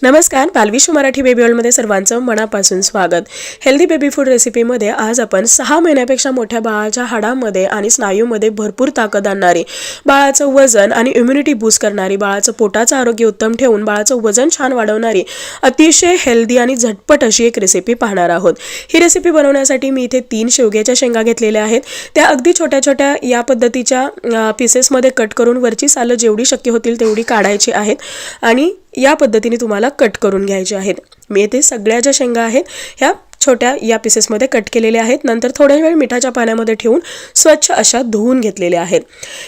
नमस्कार, बालविश्व मराठी बेबी वर्ल्डमध्ये सर्वांचं मनापासून स्वागत। हेल्दी बेबी फूड रेसिपीमध्ये आज आपण 6 महिन्यापेक्षा मोठ्या बाळाच्या हाडांमध्ये आणि स्नायूमध्ये भरपूर ताकद आणणारी, बाळाचं वजन आणि इम्युनिटी बूस्ट करणारी, बाळाचं पोटाचं आरोग्य उत्तम ठेवून बाळाचं वजन छान वाढवणारी अतिशय हेल्दी आणि झटपट अशी एक रेसिपी पाहणार आहोत। ही रेसिपी बनवण्यासाठी मी इथे 3 शेवग्याच्या शेंगा घेतलेल्या आहेत। त्या अगदी छोट्या छोट्या या पद्धतीच्या पीसेसमध्ये कट करून वरची सालं जेवढी शक्य होतील तेवढी काढायची आहेत आणि या पद्धतीने तुम्हाला कट करून घ्यायचे आहेत। मी इथे सगळ्या ज्या शेंगा आहेत ह्या छोट्या या पीसेसमध्ये कट केलेल्या आहेत। नंतर थोड्या वेळ मिठाच्या पाण्यामध्ये ठेवून स्वच्छ अशा धुवून घेतलेल्या आहेत।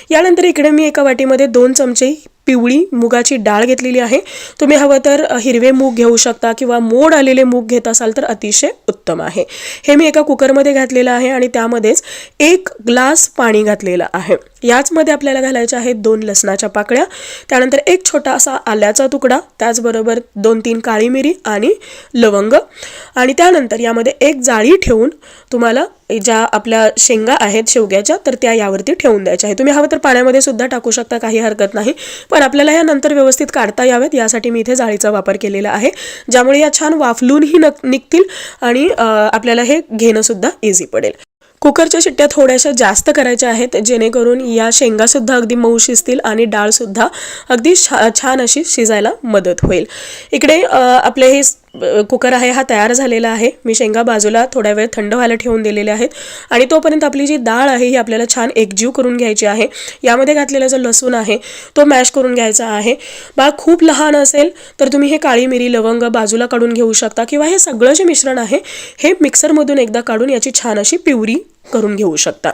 यानंतर इकडे मी एका वाटीमध्ये 2 चमचे पिवळी मुगाची डाळ घेतलेली आहे। तुम्ही हवं तर हिरवे मूग घेऊ शकता किंवा मोड आलेले मूग घेत असाल तर अतिशय उत्तम आहे। हे मी एका कुकरमध्ये घातलेलं आहे आणि त्यामध्येच 1 ग्लास पाणी घातलेलं आहे। याचमध्ये आपल्याला घालायचे आहेत 2 लसणाच्या पाकळ्या, त्यानंतर 1 छोटासा आल्याचा तुकडा, त्याचबरोबर 2-3 काळी मिरी आणि लवंग, आणि त्यानंतर यामध्ये 1 जाळी ठेवून तुम्हाला ज्या आपल्या शेंगा आहेत शेवग्याच्या तर त्या यावरती ठेवून द्यायच्या आहेत। तुम्ही हवं तर पाण्यामध्ये सुद्धा टाकू शकता, काही हरकत नाही, पण आपल्याला या नंतर व्यवस्थित काढता यावेत यासाठी मी इथे जाळीचा वापर केलेला आहे, ज्यामुळे या छान वाफलूनही निघतील आणि आपल्याला हे घेणं सुद्धा इझी पडेल। कुकरच्या शिट्ट्या थोड्याशा जास्त करायच्या आहेत जेणेकरून या शेंगा सुद्धा अगदी मऊ शिजतील आणि डाळ सुद्धा अगदी छान अशी शिजायला मदत होईल। इकडे आपले हे कुकर आहे हा तयार झालेला आहे। मी शेंगा बाजूला थोडा वेळ थंड व्हायला ठेवून दिलेले आहेत आणि तोपर्यंत आपली जी डाळ आहे ही आपल्याला छान एकजीव करून घ्यायची आहे। यामध्ये घातलेला जो लसूण आहे तो मॅश करून घ्यायचा आहे। बाळ खूप लहान असेल तर तुम्ही हे काळी मिरी लवंग बाजूला काढून घेऊ शकता किंवा हे सगळं जे मिश्रण आहे हे मिक्सरमधून एकदा काढून याची छान अशी प्युरी करून घेऊ शकता।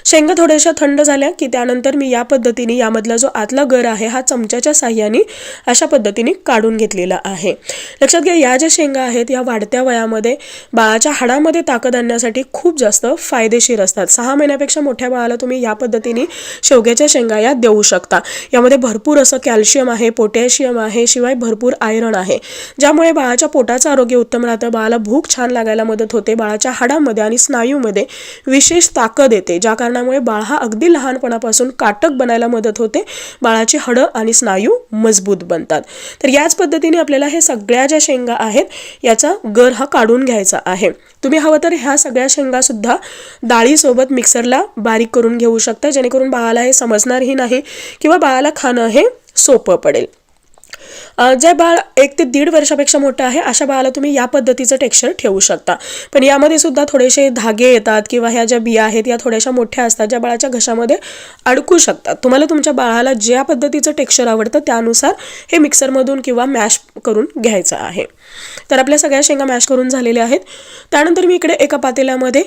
शेंगा थोड्याशा थंड झाल्या की त्यानंतर मी या पद्धतीने यामधला जो आतला गर आहे हा चमच्याच्या साहाय्याने अशा पद्धतीने काढून घेतलेला आहे। लक्षात घ्या, या ज्या शेंगा आहेत या वाढत्या वयामध्ये बाळाच्या हाडामध्ये ताकद आणण्यासाठी खूप जास्त फायदेशीर असतात। 6 महिन्यापेक्षा मोठ्या बाळाला तुम्ही या पद्धतीने शेवग्याच्या शेंगा या देऊ शकता। यामध्ये भरपूर असं कॅल्शियम आहे, पोटॅशियम आहे, शिवाय भरपूर आयरन आहे, ज्यामुळे बाळाच्या पोटाचं आरोग्य उत्तम राहतं, बाळाला भूक छान लागायला मदत होते, बाळाच्या हाडांमध्ये आणि स्नायूमध्ये विशेष ताकद येते, ज्या कारणामुळे बाळ हा अगदी लहानपणापासून काटक बनायला मदत होते, बाळाची हाडं आणि स्नायू मजबूत बनतात। तर याच पद्धतीने आपल्याला हे सगळ्या ज्या शेंगा आहेत याचा गर हा काढून घ्यायचा आहे। तुम्ही हवं तर ह्या सगळ्या शेंगा सुद्धा डाळीसोबत मिक्सरला बारीक करून घेऊ शकता, जेणेकरून बाळाला हे समजणारही नाही किंवा बाळाला खाणं हे सोपं पडेल। जे बाळ 1 ते 1.5 वर्षापेक्षा मोठं आहे अशा बाळाला तुम्ही या पद्धतीचं टेक्स्चर ठेवू शकता, पण यामध्ये सुद्धा थोडेसे धागे येतात किंवा ह्या ज्या बिया आहेत या थोड्याशा मोठ्या असतात ज्या बाळाच्या घशामध्ये अडकू शकतात। तुम्हाला तुमच्या बाळाला ज्या पद्धतीचं टेक्स्चर आवडतं त्यानुसार हे मिक्सरमधून किंवा मॅश करून घ्यायचं आहे। तर आपल्या सगळ्या शेंगा मॅश करून झालेल्या आहेत। त्यानंतर मी इकडे एका पातेल्यामध्ये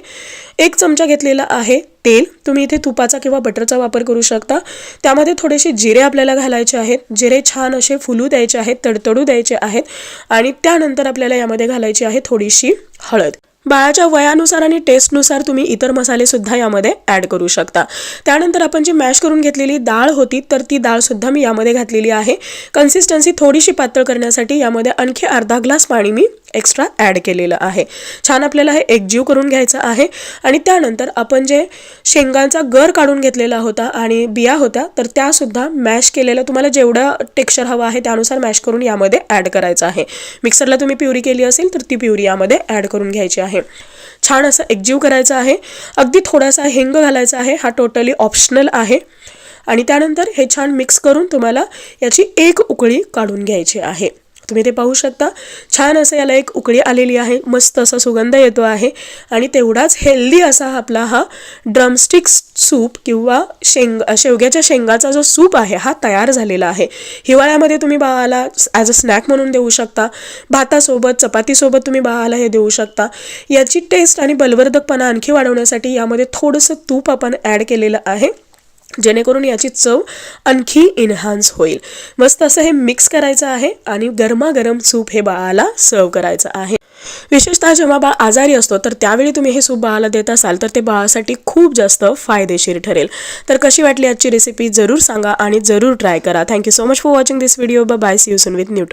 1 चमचा घेतलेला आहे तेल, तुम्ही इथे तुपाचा किंवा बटरचा वापर करू शकता। त्यामध्ये थोडेसे जिरे आपल्याला घालायचे आहेत, जिरे छान असे फुलू द्यायचे आहेत, तडतडू द्यायचे आहेत आणि त्यानंतर आपल्याला यामध्ये घालायची आहे थोडीशी हळद। बाळाच्या वयानुसार आणि टेस्टनुसार तुम्ही इतर मसाले सुद्धा यामध्ये ॲड करू शकता। त्यानंतर आपण जी मॅश करून घेतलेली डाळ होती तर ती डाळ सुद्धा मी यामध्ये घातलेली आहे। कन्सिस्टन्सी थोडीशी पातळ करण्यासाठी यामध्ये आणखी अर्धा ग्लास पाणी मी एक्स्ट्रा ॲड केलेलं आहे। छान आपल्याला हे एकजीव करून घ्यायचं आहे आणि त्यानंतर आपण जे शेंगांचा गर काढून घेतलेला होता आणि बिया होत्या तर त्या सुद्धा मॅश केलेलं, तुम्हाला जेवढं टेक्स्चर हवं आहे त्यानुसार मॅश करून यामध्ये ॲड करायचं आहे। मिक्सरला तुम्ही प्युरी केली असेल तर ती प्युरी यामध्ये ॲड करून घ्यायची आहे। छान असं एकजीव करायचं आहे। अगदी थोडासा हिंग घालायचा आहे, हा टोटली ऑप्शनल आहे, आणि त्यानंतर हे छान मिक्स करून तुम्हाला याची 1 उकळी काढून घ्यायची आहे। तुम्ही ते पाहू शकता, छान असं याला 1 उकळी आलेली आहे, मस्त असा सुगंध येतो आहे आणि तेवढाच हेल्दी असा आपला हा ड्रमस्टिक सूप किंवा शेवग्याच्या शेंगाचा जो सूप आहे हा तयार झालेला आहे। हिवाळ्यामध्ये तुम्ही बाळाला ॲज अ स्नॅक म्हणून देऊ शकता, भातासोबत चपातीसोबत तुम्ही बाळाला हे देऊ शकता। याची टेस्ट आणि बलवर्धकपणा आणखी वाढवण्यासाठी यामध्ये थोडंसं तूप आपण ॲड केलेलं आहे, जेणेकरून याची चव आणखी एनहान्स होईल। मस्त असं हे मिक्स करायचं आहे आणि गरमागरम सूप हे बाळाला सर्व करायचं आहे। विशेषतः जेव्हा बाळ आजारी असतो तर त्यावेळी तुम्ही हे सूप बाळाला देत असाल तर ते बाळासाठी खूप जास्त फायदेशीर ठरेल। तर कशी वाटली आजची रेसिपी जरूर सांगा आणि जरूर ट्राय करा। Thank you so much for watching this video. Bye, see you soon with new topic.